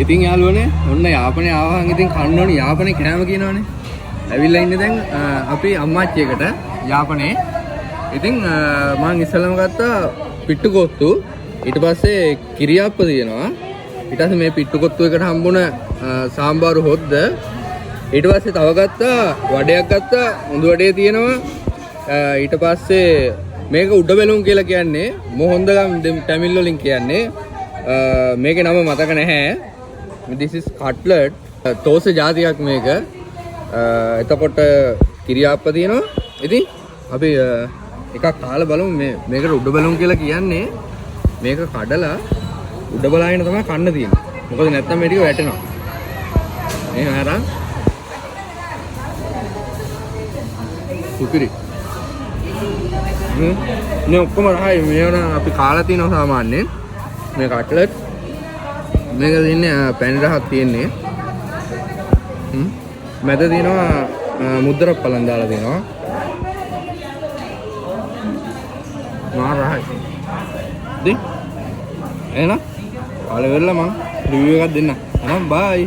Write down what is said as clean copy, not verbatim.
ඉතින් යාළුවනේ ඔන්න යාපනයේ ආවහන් ඉතින් කන්න ඕනේ යාපනයේ කෑම කියනවනේ. ඇවිල්ලා ඉන්නේ දැන් අපි අම්මාච්චියකට යාපනයේ. ඉතින් මම ඉස්සෙල්ලාම ගත්තා පිට්ටුකොත්තු. ඊට පස්සේ කිරියාප්ප තියෙනවා. ඊට පස්සේ මේ පිට්ටුකොත්තු එකට හම්බුණ සාම්බාරු හොද්ද. ඊට පස්සේ තව ගත්තා වඩයක් ගත්තා. උඳු වඩේ තියෙනවා. ඊට පස්සේ මේක උඩ බැලුම් කියලා කියන්නේ මොහොන්දගම් ටැමිල් වලින් කියන්නේ. මේකේ නම මතක නැහැ. This is cutlet. තෝස జాතියක් මේක. එතකොට කිරියාප්ප තියෙනවා. ඉතින් අපි එකක් කාලා බලමු මේකට උඩ බැලුම් කියලා කියන්නේ. මේක කඩලා උඩ බලාගෙන තමයි කන්න තියෙන්නේ. මොකද නැත්තම් මේ ටික වැටෙනවා. එහෙනම් අරන් සුපිරි. මේ ඔක්කොම රහයි මේවන අපි කාලා තිනවා සාමාන්‍යයෙන්. මේ කට්ලට් මේක දින්නේ පැණි රහක් තියෙන්නේ. මැද තියෙනවා මුද්දරක් පලන් දාලා තියෙනවා. මා රහයි. ඉතින් එහෙනම් කාලේ වෙලා මම රිවිව් එකක් දෙන්න. එහෙනම් බයි.